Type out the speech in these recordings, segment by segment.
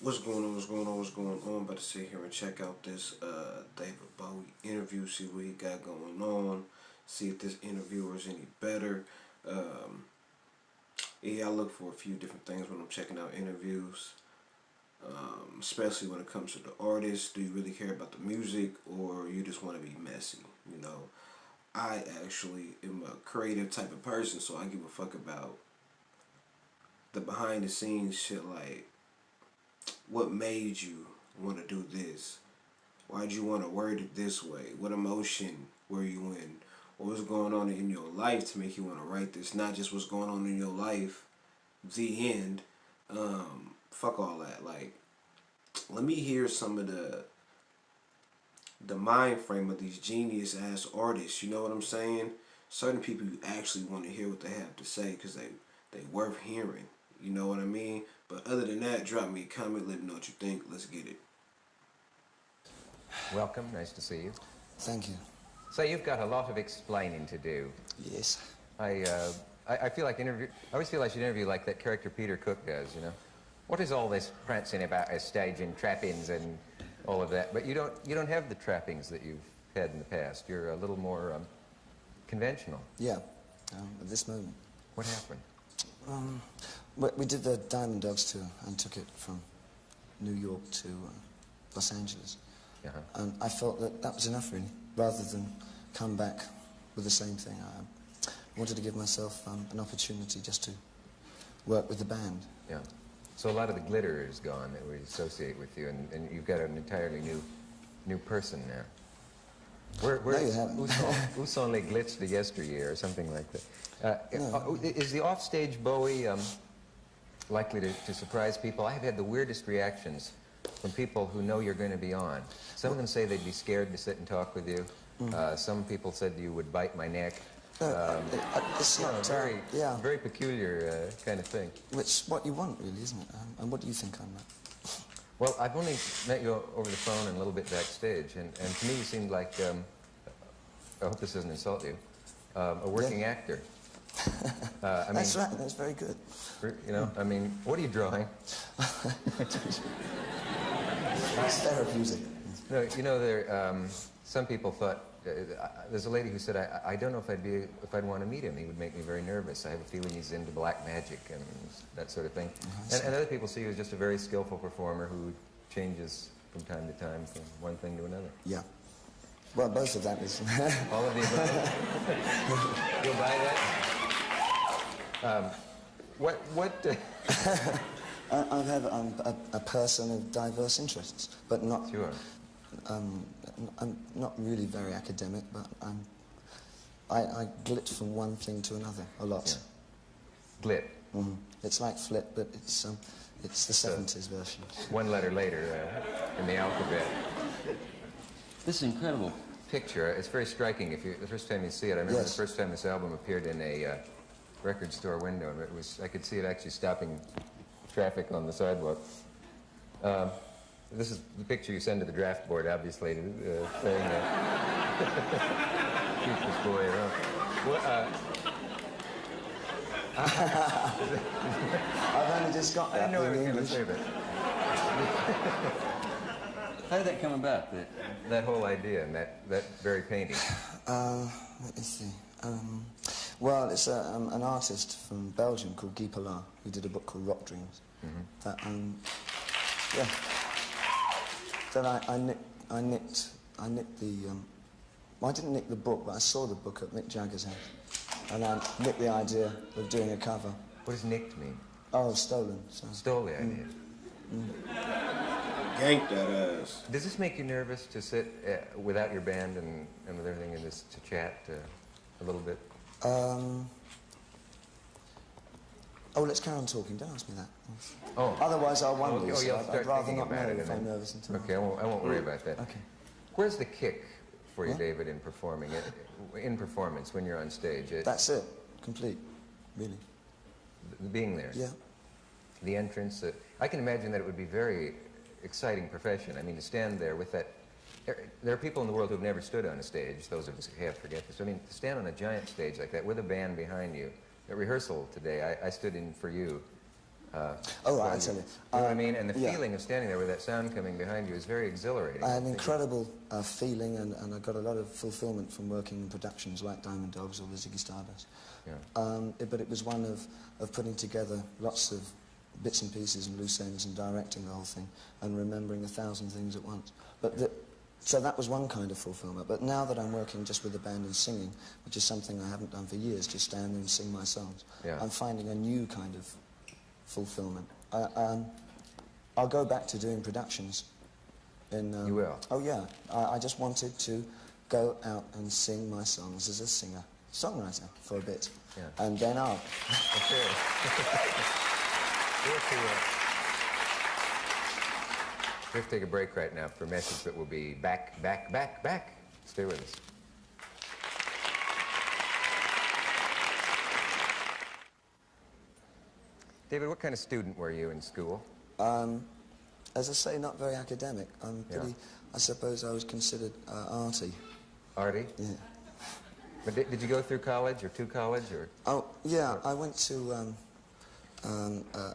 What's going on? What's going on? What's going on? About to sit here and check out this David Bowie interview. See what he got going on. See if this interviewer is any better. Um, yeah, I look for a few different things when I'm checking out interviews. Especially when it comes to the artist. Do you really care about the music, or you just want to be messy? You know, I actually am a creative type of person, so I give a fuck about the behind the scenes shit. Like, what made you want to do this? Why'd you want to word it this way? What emotion were you in? What was going on in your life to make you want to write this? Not just what's going on in your life, the end. Fuck all that. Like, let me hear some of the mind frame of these genius ass artists. You know what I'm saying? Certain people you actually want to hear what they have to say because they worth hearing. You know what I mean? But other than that, drop me a comment. Let me know what you think. Let's get it. Welcome. Nice to see you. Thank you. So you've got a lot of explaining to do. Yes. I feel like I always feel I should interview like that character Peter Cook does, you know? What is all this prancing about a stage and trappings and all of that? But you don't have the trappings that you've had in the past. You're a little more conventional. Yeah. At this moment. What happened? We did the Diamond Dogs tour and took it from New York to Los Angeles. Uh-huh. And I felt that was enough, really, rather than come back with the same thing. I wanted to give myself an opportunity just to work with the band. Yeah. So a lot of the glitter is gone that we associate with you, and you've got an entirely new person now. No, you haven't. Où sont les glitz de yesteryear, or something like that. No. Is the offstage Bowie likely to surprise people? I have had the weirdest reactions from people who know you're going to be on. Some of them say they'd be scared to sit and talk with you. Some people said you would bite my neck. It's not very peculiar kind of thing. It's what you want, really, isn't it? And what do you think I'm like? Well, I've only met you over the phone and a little bit backstage, and to me you seemed like, I hope this doesn't insult you, a working actor. I mean, That's right, that's very good. You know, I mean, what are you drawing? It's therapeutic. No, you know, some people thought, there's a lady who said, I don't know if I'd want to meet him. He would make me very nervous. I have a feeling he's into black magic and that sort of thing. And other people see you as just a very skillful performer who changes from time to time from one thing to another. Yeah. Well, both of that is... All of the above. You'll buy that? I have a person of diverse interests, but not... Sure. I'm not really very academic, but I glit from one thing to another a lot. Yeah. Glit. It's like flip, but it's the 70s version. One letter later in the alphabet. This is incredible. Picture. It's very striking. The first time you see it, I remember the first time this album appeared in a record store window, and I could see it actually stopping traffic on the sidewalk. This is the picture you send to the draft board, obviously, saying keep this boy around. I've only just got that. I didn't know I was going to say that. How did that come about? That whole idea and that very painting. Let me see. Well, it's an artist from Belgium called Guy Pollard who did a book called Rock Dreams. That yeah. Then I nicked the. Well, I didn't nick the book, but I saw the book at Mick Jagger's house, and I nicked the idea of doing a cover. What does nicked mean? Oh, stolen. So. Stole the idea. Gank that ass. Does this make you nervous to sit without your band and with everything and just to chat a little bit? Oh, let's carry on talking. Don't ask me that. Oh. Otherwise, I'll wonder. You'll I'd start rather thinking not know about it. if I'm nervous until... Okay, I won't worry about that. Okay. Where's the kick for you, David, in performing in performance when you're on stage? That's it. Complete. Really. Being there. Yeah. The entrance. I can imagine that it would be very exciting profession. I mean, to stand there with that... There are people in the world who've never stood on a stage. Those of us who have forget this. I mean, to stand on a giant stage like that with a band behind you. At rehearsal today, I stood in for you Oh, right, I tell you. You know what I mean? And the yeah. feeling of standing there with that sound coming behind you is very exhilarating. I had an incredible feeling, and I got a lot of fulfillment from working in productions like Diamond Dogs or the Ziggy Stardust. Yeah. But it was one of putting together lots of bits and pieces and loose ends and directing the whole thing and remembering 1,000 things at once. So that was one kind of fulfillment. But now that I'm working just with the band and singing, which is something I haven't done for years, just stand there and sing my songs, yeah. I'm finding a new kind of fulfillment. I'll go back to doing productions. You will? Oh, yeah. I just wanted to go out and sing my songs as a singer-songwriter for a bit. Yeah. And then I'll... Okay. We have to take a break right now for a message, but we'll be back. Stay with us. David, what kind of student were you in school? As I say, not very academic. I'm pretty... Yeah. I suppose I was considered arty. Arty? Yeah. But did you go through college or to college or? Oh, yeah. I went to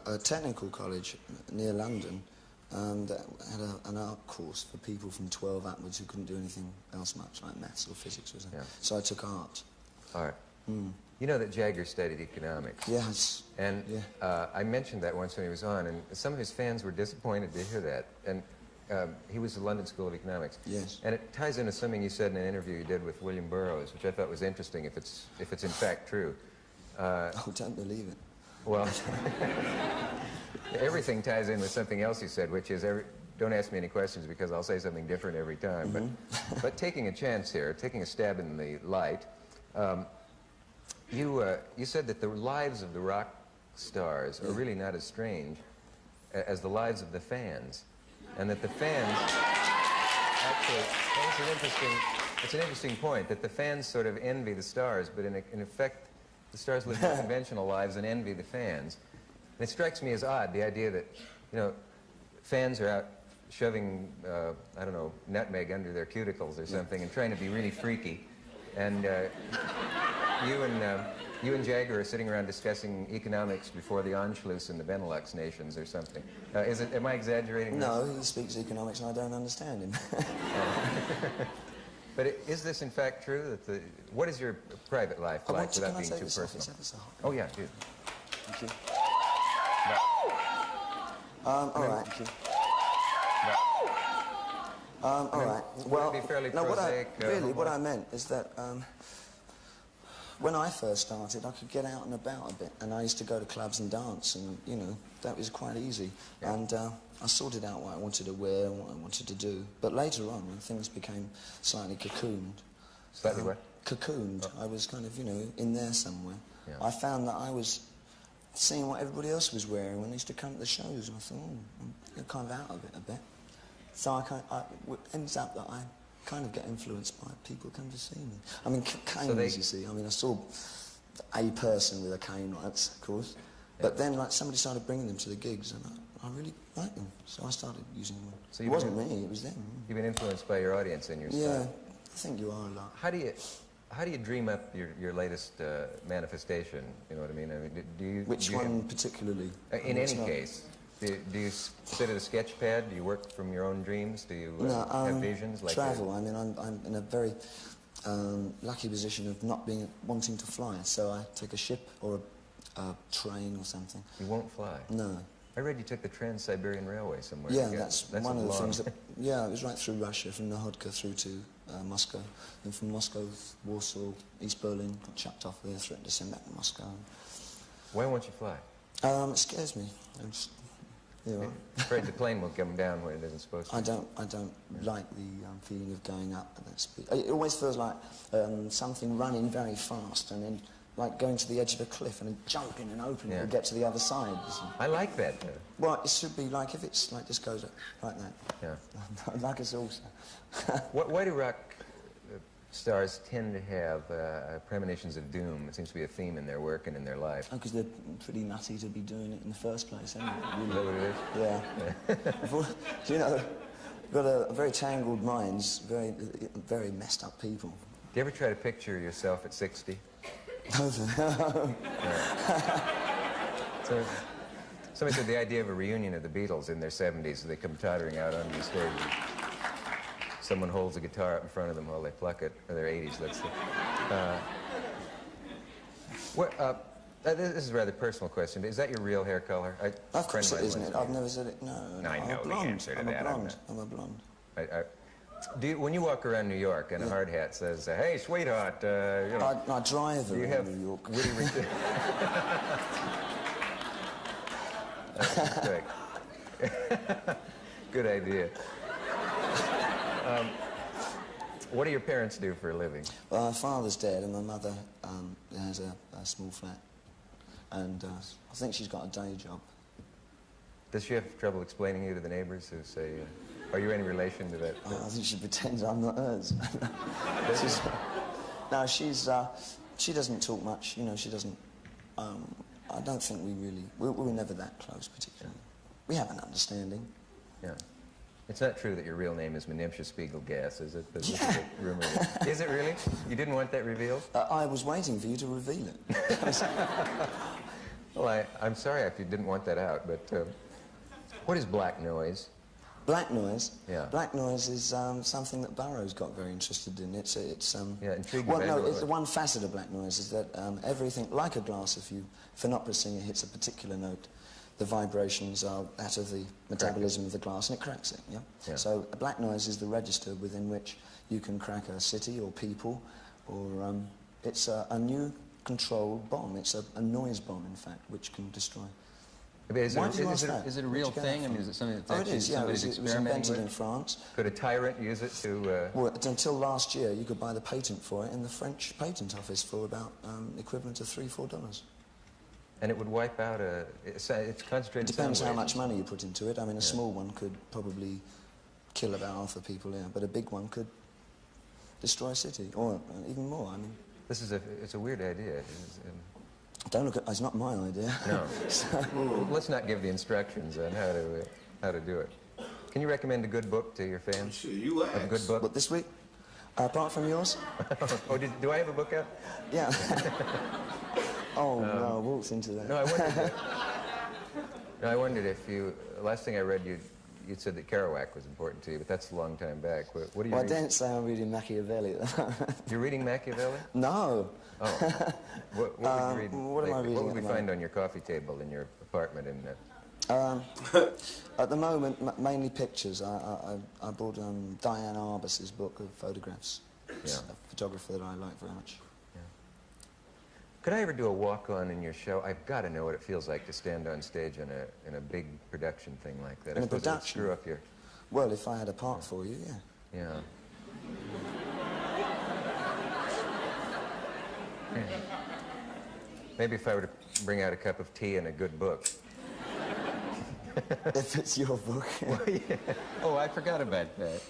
a technical college near London that had an art course for people from 12 upwards who couldn't do anything else much, like maths or physics or something. Yeah. So I took art. Art. You know that Jagger studied economics. Yes. And yeah. I mentioned that once when he was on, and some of his fans were disappointed to hear that. And he was at the London School of Economics. Yes. And it ties into something you said in an interview you did with William Burroughs, which I thought was interesting if it's in fact true. Oh, don't believe it. Well, everything ties in with something else you said, which is don't ask me any questions because I'll say something different every time. But taking a chance here, taking a stab in the light, you said that the lives of the rock stars are really not as strange as the lives of the fans, and that the fans actually, it's an interesting point, that the fans sort of envy the stars, but in effect, the stars live more conventional lives and envy the fans. And it strikes me as odd, the idea that, fans are out shoving, I don't know, nutmeg under their cuticles or something and trying to be really freaky. And you and Jagger are sitting around discussing economics before the Anschluss in the Benelux nations or something. Am I exaggerating this? No, he speaks economics and I don't understand him. But is this in fact true? What is your private life like without being too personal? Oh yeah, do. Thank you. All right. Thank you. All right. Well, be fairly no, prosaic, what I meant is that when I first started, I could get out and about a bit, and I used to go to clubs and dance, and that was quite easy. Yeah. And I sorted out what I wanted to wear and what I wanted to do. But later on, when things became slightly cocooned, Slightly what? Cocooned. Oh. I was kind of, in there somewhere. Yeah. I found that I was seeing what everybody else was wearing when I used to come to the shows, and I thought, I'm kind of out of it a bit. So it ends up that I kind of get influenced by people come to see me. I mean, canes, you see. I mean, I saw a person with a cane once, of course. Yeah. But then, somebody started bringing them to the gigs, and I really liked them. So I started using them. So it wasn't me, it was them. You've been influenced by your audience and your style. Yeah, I think you are a lot. How do you dream up your latest manifestation? You know what I mean? Do you? Which one particularly? In any case. Do you sit at a sketch pad? Do you work from your own dreams? Do you have visions? Travel. I mean, I'm in a very lucky position of not wanting to fly. So I take a ship or a train or something. You won't fly? No. I read you took the Trans-Siberian Railway somewhere. Yeah, that's one of the things that... Yeah, it was right through Russia, from Nahodka through to Moscow. And from Moscow, Warsaw, East Berlin, got chucked off there, threatened to send back to Moscow. Why won't you fly? It scares me. I'm afraid the plane will come down when it isn't supposed to. I don't like the feeling of going up at that speed. It always feels like something running very fast and then like going to the edge of a cliff and then jumping and opening to get to the other side. I like that, though. Well, it should be like if it's like just goes like that. Yeah. Like us also. Why do rock stars tend to have premonitions of doom? It seems to be a theme in their work and in their life. Oh, because they're pretty nutty to be doing it in the first place, anyway. Is that what it is? Yeah. Got a very tangled minds, very, very messed up people. Do you ever try to picture yourself at 60? Somebody said the idea of a reunion of the Beatles in their 70s, they come tottering out onto the stage. Someone holds a guitar up in front of them while they pluck it, or their 80s, let's say. This is a rather personal question. Is that your real hair color? Of course it isn't. I've never said it. No. I know the answer to that. I'm a blonde. When you walk around New York and a hard hat says, "Hey, sweetheart," you know, I drive around New York. Witty That's correct. Good idea. What do your parents do for a living? Well, my father's dead, and my mother has a small flat, and I think she's got a day job. Does she have trouble explaining you to the neighbors who say, are you any relation to that? I think she pretends I'm not hers. No, she doesn't talk much, you know, she doesn't, I don't think we were never that close, particularly. We have an understanding. Yeah. It's not true that your real name is Menimsha Spiegelgas, is it? Yeah. Rumor. Is it really? You didn't want that revealed? I was waiting for you to reveal it. Well, I'm sorry if you didn't want that out, but what is black noise? Black noise? Yeah. Black noise is something that Burroughs got very interested in. It's yeah, intriguing. Well, no, it's one facet of black noise is that everything, like a glass, if an opera singer hits a particular note, the vibrations are that of the metabolism of the glass, and it cracks it, yeah? So black noise is the register within which you can crack a city or people, or it's a new controlled bomb. It's a noise bomb, in fact, which can destroy. Is it a real thing? I mean, is it something that's actually somebody's experimenting with? It was invented in France. Could a tyrant use it to... Well, until last year, you could buy the patent for it in the French patent office for about equivalent of $3-4. And it would wipe out it's concentrated. It depends how much money you put into it. I mean, a small one could probably kill about half the people here, but a big one could destroy a city, or even more. I mean, it's a weird idea. Don't look at. It's not my idea. No. Let's not give the instructions on how to do it. Can you recommend a good book to your fans? Sure, you asked. A good book. What, this week? Apart from yours? Oh, do I have a book out? Yeah. Oh, no, I walked into that. No, I wondered if you... Last thing I read, you said that Kerouac was important to you, but that's a long time back. What are you reading? I didn't say I'm reading Machiavelli. You're reading Machiavelli? No. Oh. What would you read? What am I reading? What would we find on your coffee table in your apartment in... At the moment, mainly pictures. I bought Diane Arbus's book of photographs. It's a photographer that I like very much. Yeah. Could I ever do a walk-on in your show? I've got to know what it feels like to stand on stage in a big production thing like that. In a production? Screw up your... Well, if I had a part for you, yeah. Yeah. Maybe if I were to bring out a cup of tea and a good book. If it's your book. Well, yeah. Oh, I forgot about that.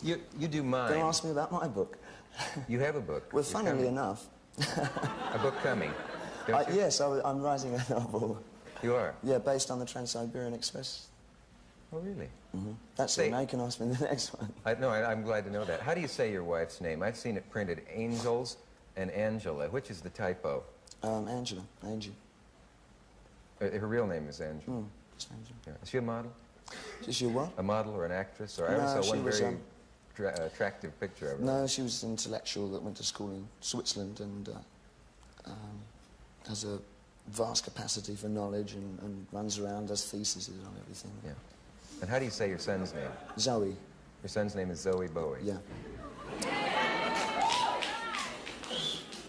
You do mine. Don't ask me about my book. You have a book. Well, funnily enough. A book coming. Don't you? Yes, I'm writing a novel. You are? Yeah, based on the Trans-Siberian Express. Oh, really? Mm-hmm. That's it. Now you can ask me the next one. I'm glad to know that. How do you say your wife's name? I've seen it printed Angels and Angela. Which is the typo? Angela. Angie. Her real name is Angela. It's Angela. Yeah. Is she a model? Is she what? A model or an actress? Or I No, saw she one was, very attractive picture of her. No, she was an intellectual that went to school in Switzerland and has a vast capacity for knowledge and runs around, does theses on everything. Yeah. And how do you say your son's name? Zoe. Your son's name is Zoe Bowie. Yeah.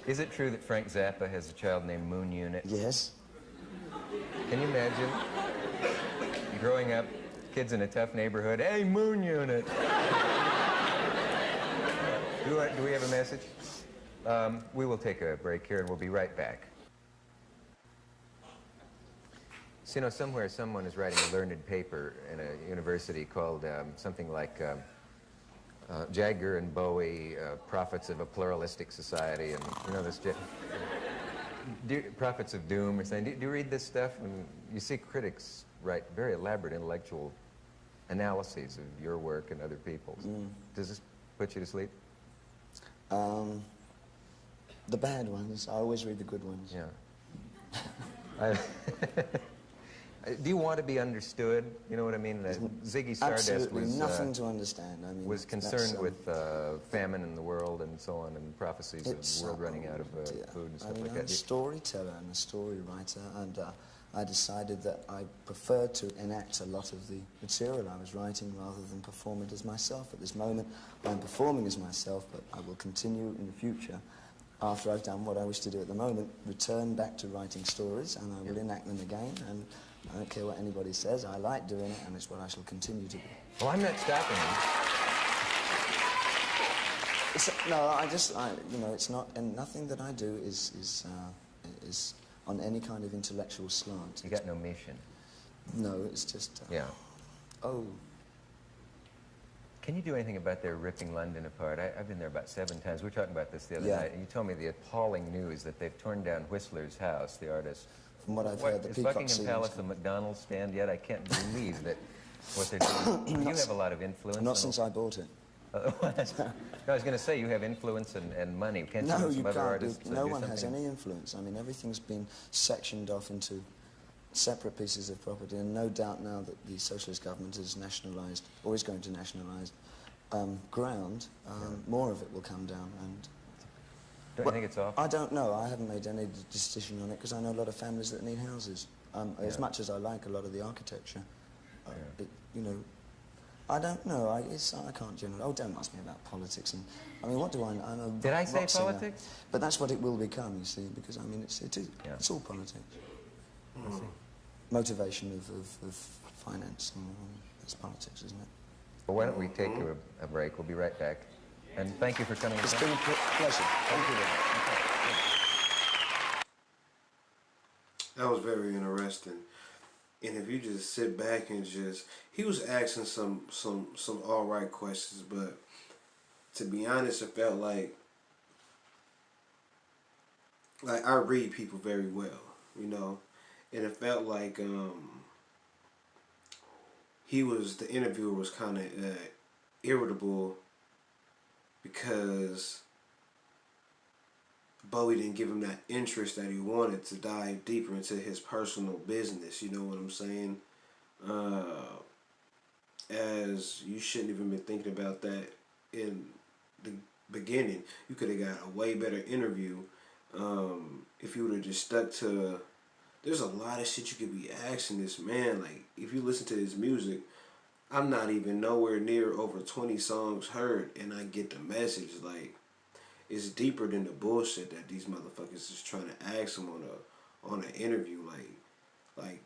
Is it true that Frank Zappa has a child named Moon Unit? Yes. Can you imagine growing up, kids in a tough neighborhood, hey, Moon Unit. Do we have a message? We will take a break here and we'll be right back. So, you know, somewhere someone is writing a learned paper in a university called something like Jagger and Bowie, Prophets of a Pluralistic Society, and, you know, this... Prophets of Doom or something. Do you read this stuff? And you see critics write very elaborate intellectual analyses of your work and other people's. Does this put you to sleep? The bad ones. I always read the good ones. Yeah. Do you want to be understood? You know what I mean? Ziggy Stardust Absolutely nothing to understand. I mean, was concerned with famine in the world and so on, and prophecies of the world running out of food and stuff like that. I'm a storyteller and a story writer, and I decided that I preferred to enact a lot of the material I was writing rather than perform it as myself. At this moment, I'm performing as myself, but I will continue in the future, after I've done what I wish to do at the moment, return back to writing stories, and I will enact them again, and I don't care what anybody says. I like doing it, and it's what I shall continue to do. Well, I'm not stopping you. You know, it's not, and nothing that I do is on any kind of intellectual slant. You got no mission. No, it's just... yeah. Oh. Can you do anything about their ripping London apart? I've been there about 7 times. We were talking about this the other night, and you told me the appalling news that they've torn down Whistler's house, the artist. From what I've heard, the Is Peacock Buckingham Palace a McDonald's stand yet? I can't believe that what they're doing. You have a lot of influence. Not since I bought it. No, I was going to say you have influence and money. Can't you No, some you other can't. artists No do one has something? any influence. I mean, everything's been sectioned off into separate pieces of property, and no doubt now that the socialist government has nationalised, or is going to nationalise, ground, more of it will come down. And don't you think it's awful? I don't know. I haven't made any decision on it because I know a lot of families that need houses. As much as I like a lot of the architecture, you know, I don't know. I can't generally. Oh, don't ask me about politics. And I mean, what do I know? I'm a Did I say rock singer. politics? But that's what it will become, you see, because I mean, it's all politics. Motivation of finance. It's politics, isn't it? Well, why don't we take a break? We'll be right back. And thank you for coming. It's been a pleasure. Thank you very much. That was very interesting. And if you just sit back and he was asking some all right questions, but to be honest, it felt like I read people very well, you know, and it felt like the interviewer was kind of irritable because Bowie didn't give him that interest that he wanted to dive deeper into his personal business. You know what I'm saying? As you shouldn't even been thinking about that in the beginning. You could have got a way better interview if you would have just stuck to... There's a lot of shit you could be asking this man. Like, if you listen to his music, I'm not even nowhere near over 20 songs heard, and I get the message. Like, it's deeper than the bullshit that these motherfuckers is trying to ask him on an interview. Like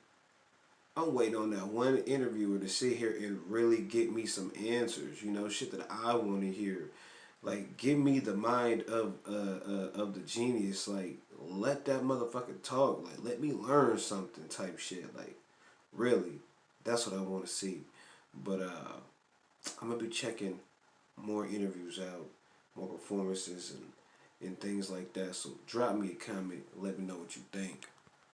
I'm waiting on that one interviewer to sit here and really get me some answers. You know, shit that I want to hear. Like, give me the mind of the genius. Like, let that motherfucker talk. Like, let me learn something type shit. Like, really, that's what I want to see. But I'm gonna be checking more interviews out, more performances and things like that. So drop me a comment, let me know what you think.